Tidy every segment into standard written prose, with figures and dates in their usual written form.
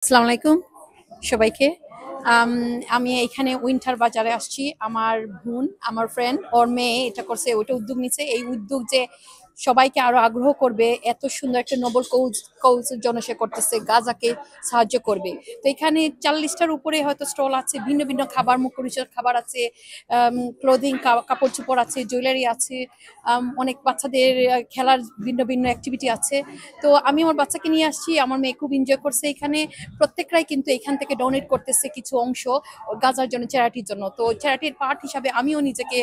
আসসালামু আলাইকুম সবাইকে। আম, আমি এখানে উইন্টার বাজারে আসছি। আমার বোন, আমার ফ্রেন্ড, ওর মেয়ে এটা করছে, ওইটা উদ্যোগ নিচ্ছে। এই উদ্যোগ যে সবাইকে আরো আগ্রহ করবে, এত সুন্দর একটা নোবেল কৌজের জন্য সে করতেছে, গাজাকে সাহায্য করবে। তো এখানে 40টার উপরে হয়তো স্টল আছে, ভিন্ন ভিন্ন খাবার, মুখরোচক খাবার আছে, ক্লোদিং, কাপড় চোপড় আছে, জুয়েলারি আছে, অনেক বাচ্চাদের খেলার ভিন্ন ভিন্ন অ্যাক্টিভিটি আছে। তো আমি আমার বাচ্চাকে নিয়ে আসছি, আমার মেয়ে খুব এনজয় করছে এখানে। প্রত্যেকরাই কিন্তু এখান থেকে ডোনেট করতেছে কিছু অংশ গাজার জন্য, চ্যারিটির জন্য। তো চ্যারিটির পার্ট হিসাবে আমিও নিজেকে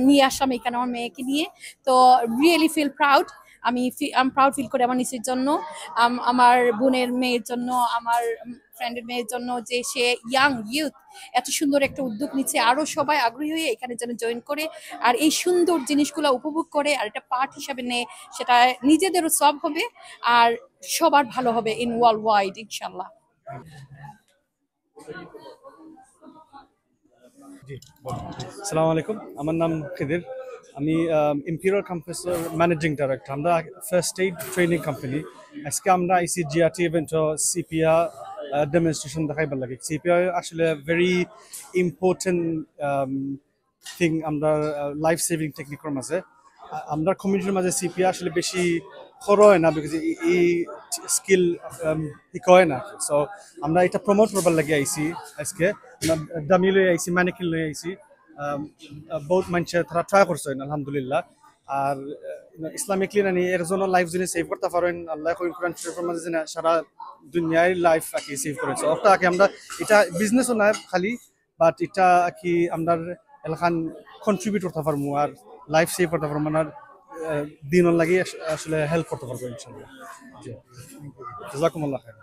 নিয়ে আসলাম এখানে আমার মেয়েকে নিয়ে। তো রিয়েলি ফিল প্রাউড। আমি প্রাউড ফিল করি আমার নিজের জন্য, আমার বোনের মেয়ের জন্য, আমার ফ্রেন্ডের মেয়ের জন্য, যে সে ইয়াং ইউথ এত সুন্দর একটা উদ্যোগ নিচ্ছে। আরো সবাই আগ্রহী হয়ে এখানে যেন জয়েন করে আর এই সুন্দর জিনিসগুলো উপভোগ করে আর একটা পার্ট হিসাবে নেয়। সেটা নিজেদেরও সব হবে আর সবার ভালো হবে ইন ওয়ার্ল্ড ওয়াইড, ইনশাল্লাহ। জি, আসসালামু আলাইকুম। আমার নাম খিদির। আমি ইম্পিরিয়াল ক্যাম্পাসের ম্যানেজিং ডাইরেক্টর। আমরা ফার্স্ট এইড ট্রেনিং কোম্পানি। আজকে আমরা আইসি জিআরটি ইভেন্ট সিপিআর ডেমনস্ট্রেশন দেখাইবার লাগে। সিপিআর আসলে ভেরি ইম্পর্টেন্ট থিং আমরা লাইফ সেভিং টেকনিকের মাঝে। আমরা কমিউনিটির মাঝে সিপিআর আসলে বেশি খর হয় না, বিকজ এই স্কিল শিকায় না। সো আমরা এটা প্রমোট করবার লাগে আইসি আজকে। দামি লই আইসি, ম্যানিকিন লই আইসি। বহুত মানুষে তারা ট্রাই করছে আলহামদুলিল্লাহ। আর ইসলামিকলি নানি এর জন্য লাইফ যিনি সেভ করতে পারেন, আল্লাহ কোরআন শরীফের মাঝে যিনি সারা দুনিয়ার লাইফ আকি সেভ করেছে। ওটা আকি আমরা এটা বিজনেসও না খালি, বাট এটা কি আমরা এলাকান কন্ট্রিবিউট করতে পারবো আর লাইফ সেভ করতে পারবো, মানে দিন লাগে আসলে হেল্প করতে পারবো ইনশাল্লাহ। জি, জাজাকুমুল্লাহ খাইর।